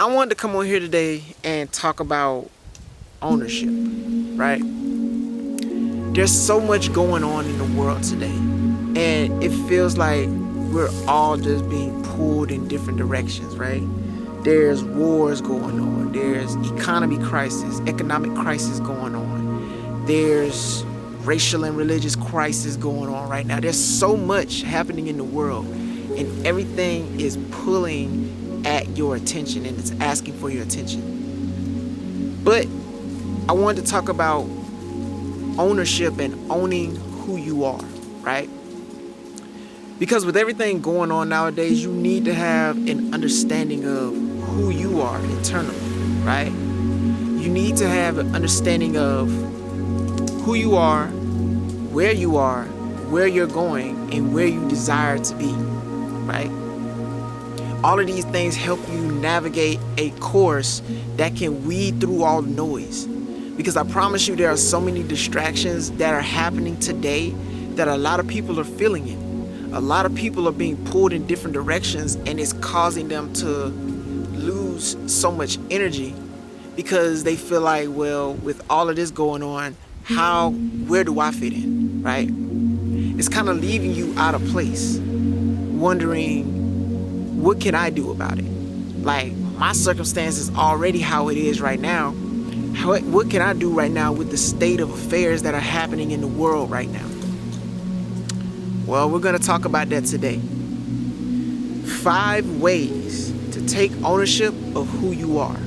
I wanted to come on here today and talk about ownership, right? There's so much going on in the world today, and it feels like we're all just being pulled in different directions, right? There's wars going on, there's economic crisis going on, there's racial and religious crisis going on right now. There's so much happening in the world, and everything is pulling at your attention and it's asking for your attention. But I wanted to talk about ownership and owning who you are, right? Because with everything going on nowadays, you need to have an understanding of who you are internally, right? You need to have an understanding of who you are, where you're going, and where you desire to be, right? All of these things help you navigate a course that can weed through all the noise. Because I promise you, there are so many distractions that are happening today that a lot of people are feeling it. A lot of people are being pulled in different directions, and it's causing them to lose so much energy because they feel like, well, with all of this going on, where do I fit in, right? It's kind of leaving you out of place, wondering, what can I do about it? Like, my circumstance is already how it is right now. What can I do right now with the state of affairs that are happening in the world right now? Well, we're going to talk about that today. 5 ways to take ownership of who you are.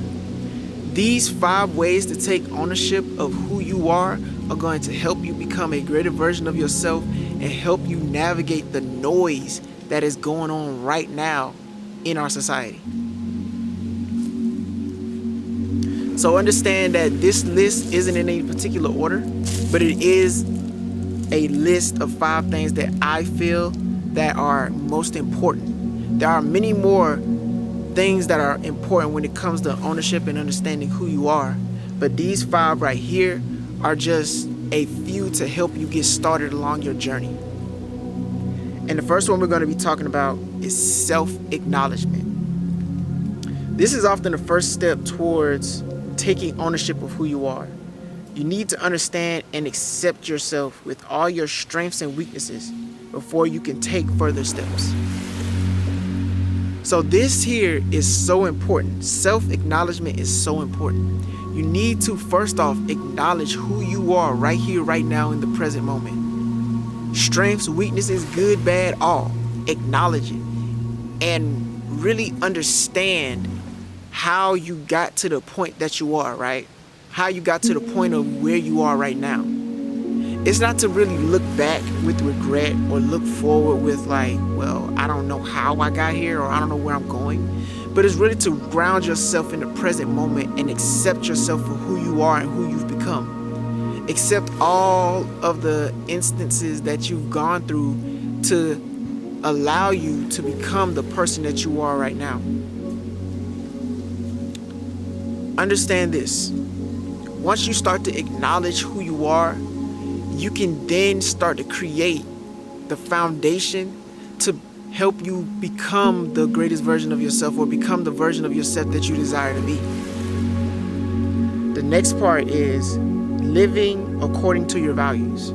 These 5 ways to take ownership of who you are going to help you become a greater version of yourself and help you navigate the noise that is going on right now in our society. So understand that this list isn't in any particular order, but it is a list of 5 things that I feel that are most important. There are many more things that are important when it comes to ownership and understanding who you are, but these 5 right here are just a few to help you get started along your journey. And the first one we're going to be talking about is self-acknowledgement. This is often the first step towards taking ownership of who you are. You need to understand and accept yourself with all your strengths and weaknesses before you can take further steps. So this here is so important. Self-acknowledgement is so important. You need to first off acknowledge who you are right here, right now in the present moment. Strengths, weaknesses, good, bad, all. Acknowledge it and really understand how you got to the point that you are, right? How you got to the point of where you are right now. It's not to really look back with regret or look forward with like, well, I don't know how I got here or I don't know where I'm going. But it's really to ground yourself in the present moment and accept yourself for who you are and who you've become. Accept all of the instances that you've gone through to allow you to become the person that you are right now. Understand this. Once you start to acknowledge who you are, you can then start to create the foundation to help you become the greatest version of yourself or become the version of yourself that you desire to be. The next part is living according to your values.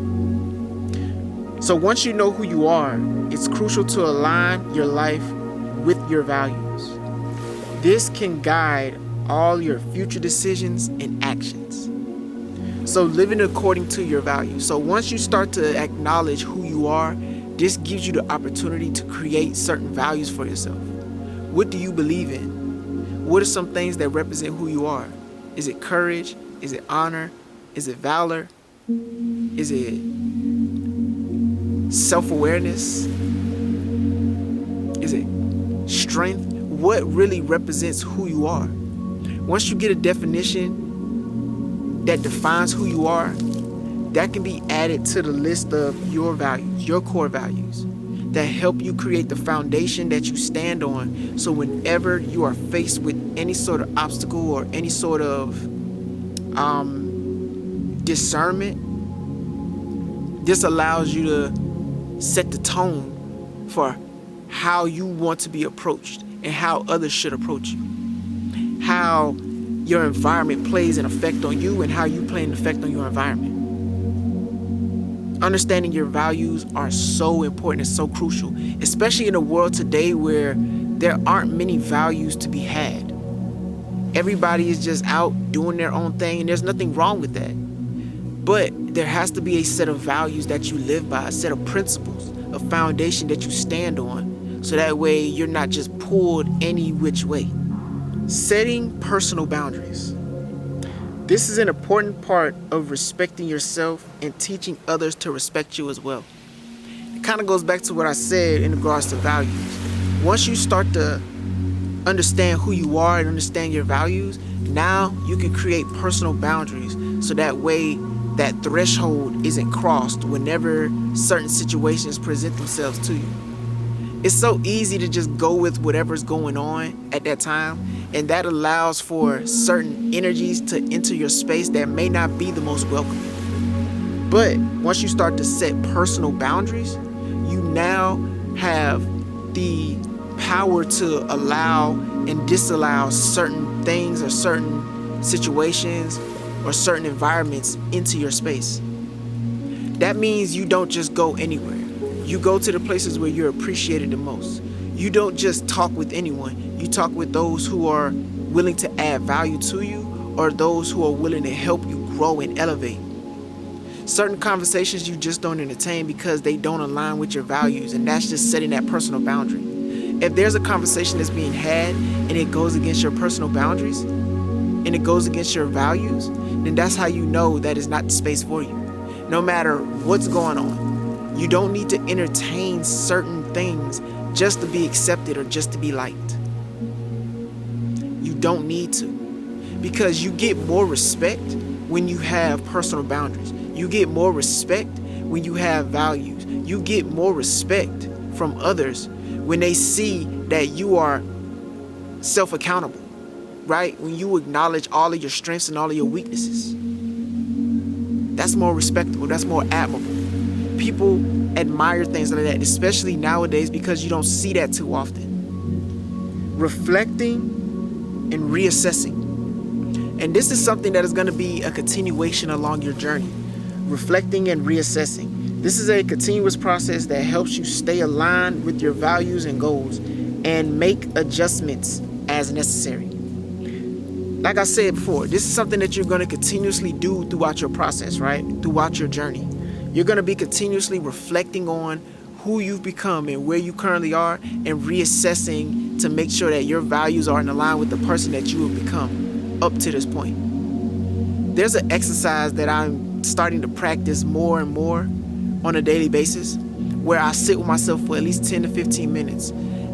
So once you know who you are, it's crucial to align your life with your values. This can guide all your future decisions and actions. So living according to your values. So once you start to acknowledge who you are, this gives you the opportunity to create certain values for yourself. What do you believe in? What are some things that represent who you are? Is it courage? Is it honor? Is it valor? Is it self-awareness? Is it strength? What really represents who you are? Once you get a definition that defines who you are, that can be added to the list of your values, your core values, that help you create the foundation that you stand on. So whenever you are faced with any sort of obstacle or any sort of discernment, this allows you to set the tone for how you want to be approached and how others should approach you. how your environment plays an effect on you and how you play an effect on your environment. Understanding your values are so important and so crucial, especially in a world today where there aren't many values to be had. Everybody is just out doing their own thing, and there's nothing wrong with that. But there has to be a set of values that you live by, a set of principles, a foundation that you stand on, so that way you're not just pulled any which way. Setting personal boundaries. This is an important part of respecting yourself and teaching others to respect you as well. It kind of goes back to what I said in regards to values. Once you start to understand who you are and understand your values, now you can create personal boundaries so that way that threshold isn't crossed whenever certain situations present themselves to you. It's so easy to just go with whatever's going on at that time, and that allows for certain energies to enter your space that may not be the most welcoming. But once you start to set personal boundaries, you now have the power to allow and disallow certain things or certain situations or certain environments into your space. That means you don't just go anywhere. You go to the places where you're appreciated the most. You don't just talk with anyone. You talk with those who are willing to add value to you or those who are willing to help you grow and elevate. Certain conversations you just don't entertain because they don't align with your values, and that's just setting that personal boundary. If there's a conversation that's being had and it goes against your personal boundaries and it goes against your values, then that's how you know that is not the space for you. No matter what's going on, you don't need to entertain certain things just to be accepted or just to be liked. You don't need to, because you get more respect when you have personal boundaries. You get more respect when you have values. You get more respect from others when they see that you are self-accountable, right? When you acknowledge all of your strengths and all of your weaknesses. That's more respectable. That's more admirable. People admire things like that, especially nowadays, because you don't see that too often. Reflecting and reassessing. And this is something that is going to be a continuation along your journey. Reflecting and reassessing. This is a continuous process that helps you stay aligned with your values and goals and make adjustments as necessary. Like I said before, this is something that you're going to continuously do throughout your process, right? Throughout your journey. You're going to be continuously reflecting on who you've become and where you currently are, and reassessing to make sure that your values are in line with the person that you have become up to this point. There's an exercise that I'm starting to practice more and more on a daily basis, where I sit with myself for at least 10 to 15 minutes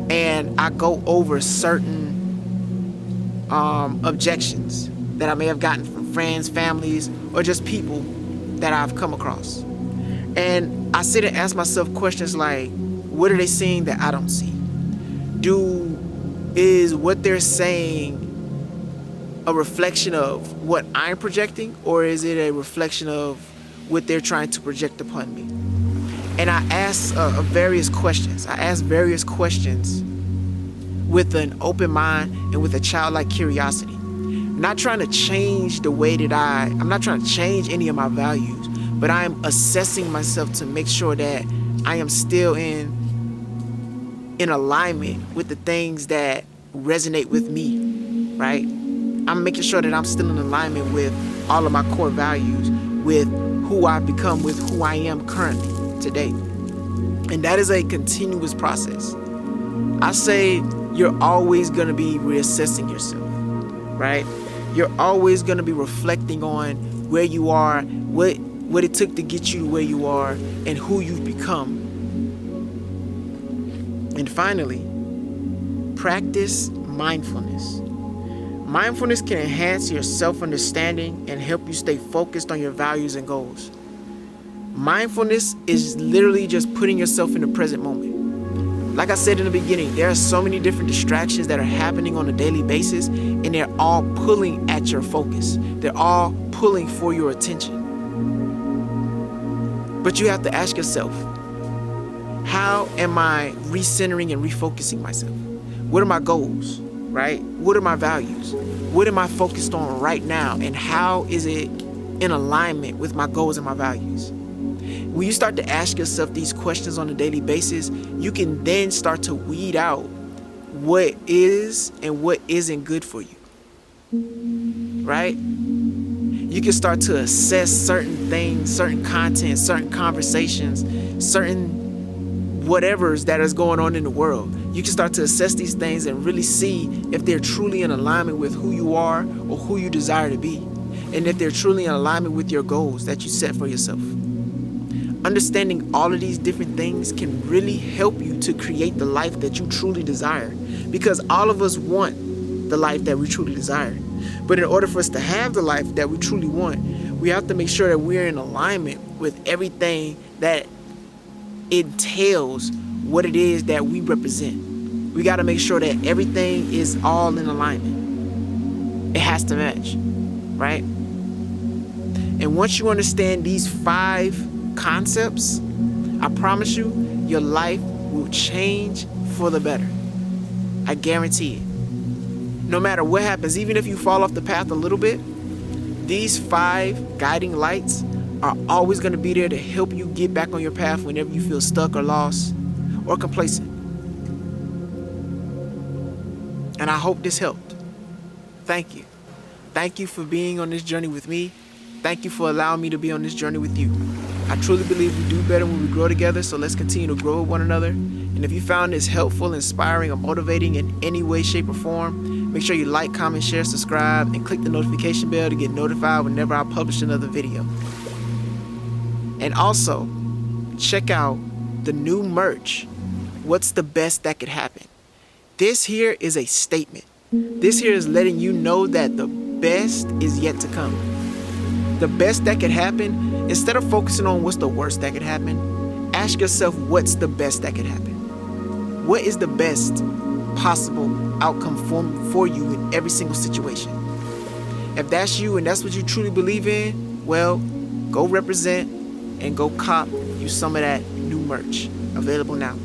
and I go over certain objections that I may have gotten from friends, families, or just people that I've come across. And I sit and ask myself questions like, what are they seeing that I don't see? Is what they're saying a reflection of what I'm projecting, or is it a reflection of what they're trying to project upon me? And I ask various questions. I ask various questions with an open mind and with a childlike curiosity. Not trying to change the way that I'm not trying to change any of my values, but I'm assessing myself to make sure that I am still in alignment with the things that resonate with me, right? I'm making sure that I'm still in alignment with all of my core values, with who I've become, with who I am currently today. And that is a continuous process. I say you're always going to be reassessing yourself, right? You're always going to be reflecting on where you are, what it took to get you to where you are, and who you've become. And finally, practice mindfulness. Mindfulness can enhance your self-understanding and help you stay focused on your values and goals. Mindfulness is literally just putting yourself in the present moment. Like I said in the beginning, there are so many different distractions that are happening on a daily basis, and they're all pulling at your focus. They're all pulling for your attention. But you have to ask yourself, how am I recentering and refocusing myself? What are my goals? right? What are my values? What am I focused on right now? And how is it in alignment with my goals and my values? When you start to ask yourself these questions on a daily basis, you can then start to weed out what is and what isn't good for you, right? You can start to assess certain things, certain content, certain conversations, certain whatever's that is going on in the world. You can start to assess these things and really see if they're truly in alignment with who you are or who you desire to be, and if they're truly in alignment with your goals that you set for yourself. Understanding all of these different things can really help you to create the life that you truly desire, because all of us want the life that we truly desire. But in order for us to have the life that we truly want, we have to make sure that we're in alignment with everything that entails what it is that we represent. We got to make sure that everything is all in alignment. It has to match, right? And once you understand these 5 concepts, I promise you, your life will change for the better. I guarantee it. No matter what happens, even if you fall off the path a little bit, these 5 guiding lights are always going to be there to help you get back on your path whenever you feel stuck or lost or complacent. And I hope this helped. Thank you. Thank you for being on this journey with me. Thank you for allowing me to be on this journey with you. I truly believe we do better when we grow together, so let's continue to grow with one another. And if you found this helpful, inspiring, or motivating in any way, shape, or form, make sure you like, comment, share, subscribe, and click the notification bell to get notified whenever I publish another video. And also, check out the new merch, What's the Best That Could Happen? This here is a statement. This here is letting you know that the best is yet to come. The best that could happen, instead of focusing on what's the worst that could happen, ask yourself what's the best that could happen. What is the best possible outcome for you in every single situation? If that's you and that's what you truly believe in, well, go represent and go cop you some of that new merch available now.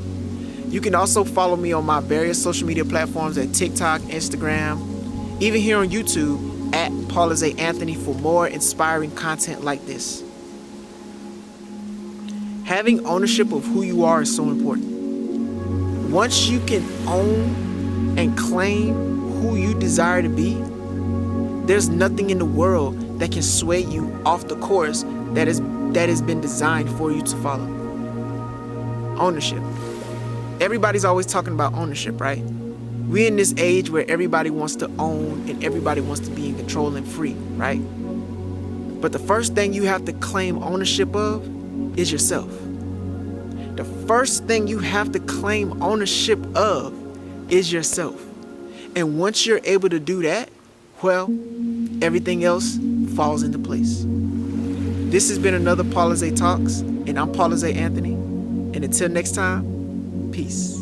You can also follow me on my various social media platforms at TikTok, Instagram, even here on YouTube at Paula Zay Anthony for more inspiring content like this. Having ownership of who you are is so important. Once you can own and claim who you desire to be, there's nothing in the world that can sway you off the course that has been designed for you to follow. Ownership. Everybody's always talking about ownership, right? We're in this age where everybody wants to own and everybody wants to be in control and free, right? But the first thing you have to claim ownership of is yourself. The first thing you have to claim ownership of is yourself. And once you're able to do that, well, everything else falls into place. This has been another Paula Zay Talks, and I'm Paula Zay Anthony. And until next time, peace.